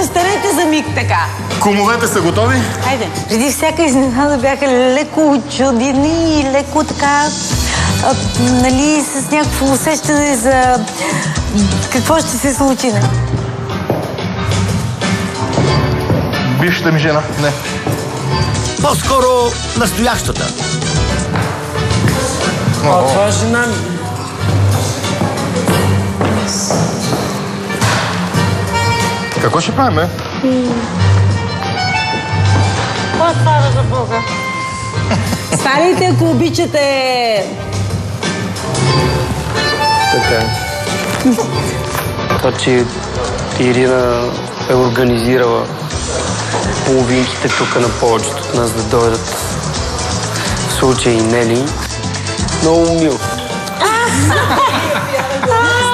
Станете за миг така. Кумовете са готови? Хайде. Преди всяка изненада бяха леко учудени и леко така, нали, с някакво усещане за какво ще се случи. Не? Бившата ми жена? Не. По-скоро настоящата. Това е жена ми. Какво ще правим, бе? Какво става за Бога? Станете, ако обичате. Така. Това, че Ирина е организирала половинките тук на повечето от нас да дойдат, в случай и Нели, много мило.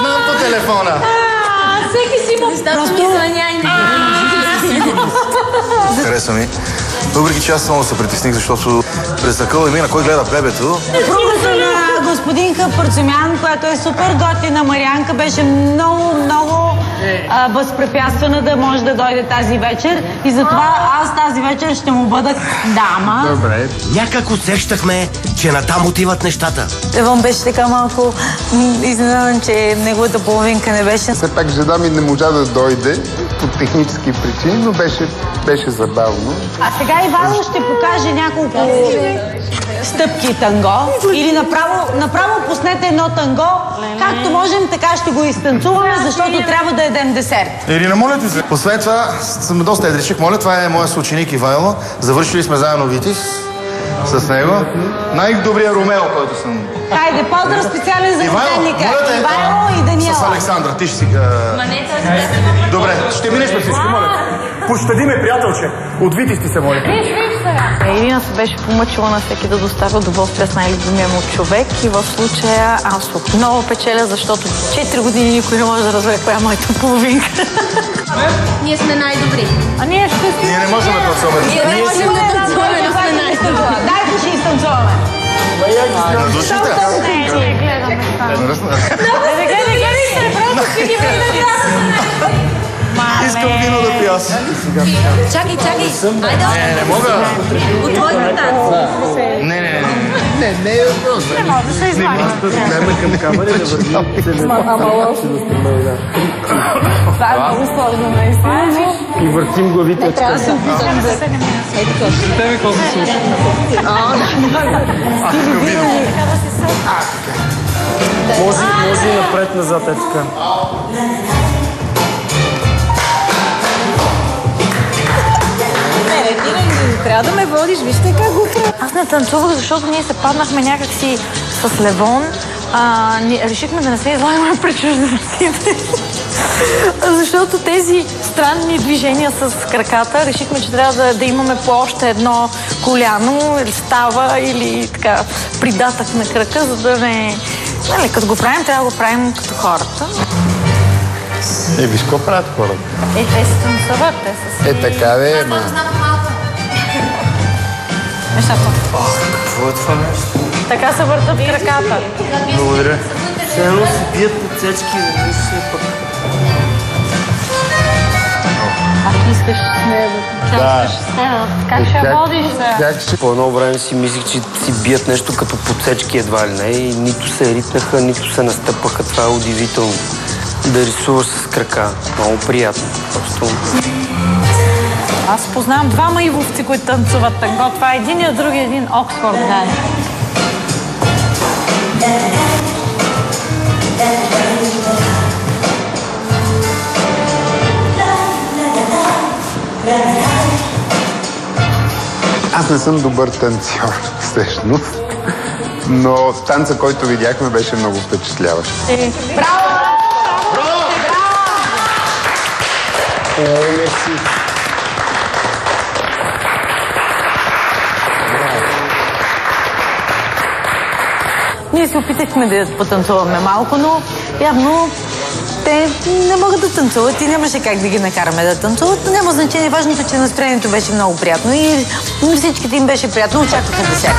Знам по телефона. Всеки си му Хареса ми. Въпреки че аз само се притесних, защото през акъла мина кой гледа бебето. Съпругата на господин Капърцумян, която е супер готина Марианка, беше много възпрепятствана да може да дойде тази вечер. И затова аз тази вечер ще му бъда дама. Добре. Някак усещахме, че натам отиват нещата. Левон беше така малко изненадан, че неговата половинка не беше. Все пак жена ми не можа да дойде по технически причини, но беше забавно. А сега Ивайло ще покаже няколко стъпки танго. Или направо пуснете едно танго. Както можем, така ще го изтанцуваме, защото трябва да ядем десерт. Ирина, моля ти се. Освен това, съм доста едричък. Моля, това е моя съученик Ивайло. Завършили сме заедно Витис с него. Най-добрия Ромео, който съм... Хайде, поздрав специален за роденника. Ивайло и Даниела. С Александра. Ти ще си... Добре, ще минеш на всички, моля. Пощади ме, приятелче. От Витис ти се моля. Ирина се беше помъчила на всеки да доставя удоволствие с най-любимия му човек и в случая аз отново печеля, защото 4 години никой не може да разбере коя е моята половинка. Ние сме най-добри. А ние ще... Ние не можем да танцуваме. Ние не можем да танцуваме, но сме най-добри. Дайте ще изтанцуваме. На душите? Искам вино да пия аз. Чакай. Айде. Не мога. От твоите танци. Не. Не е въпрос. Не може да се измага. Гледаме към камера и да вървим. Това е много сложно, наистина. И въртим главите. Трябва да се опитам да... Те ми колко се случва. Може и напред-назад е така. Трябва да ме водиш, вижте как го правя. Аз не танцувах, защото ние се паднахме някакси с Левон. Решихме да не се излагаме пред чужденците. Защото тези странни движения с краката, решихме, че трябва да имаме по още едно коляно, или става, или така придатък на крака, за да не... Нали, като го правим, трябва да го правим като хората. Виж, какво правят хората? Те се танцуват, те са си... Така де, ма. Какво е това нещо? Така се въртат краката. Благодаря. Все едно се бият по цечки и виж се пък. Ако искаш да участваш с теб, как ще водиш? По едно време си мислих, че си бият нещо като подсечки едва ли не и нито се ритнаха, нито се настъпаха. Това е удивително. Да рисуваш с крака. Много приятно. Просто... Аз познавам двама ивовци, които танцуват танго. Това е един и другия един Оксфорд. Да. Аз не съм добър танцор, всъщност. Но танца, който видяхме, беше много впечатляващ. Браво! Ние се опитахме да потанцуваме малко, но явно те не могат да танцуват и нямаше как да ги накараме да танцуват. Но няма значение. Важното, че настроението беше много приятно и всичките им беше приятно. Очакваха десерт.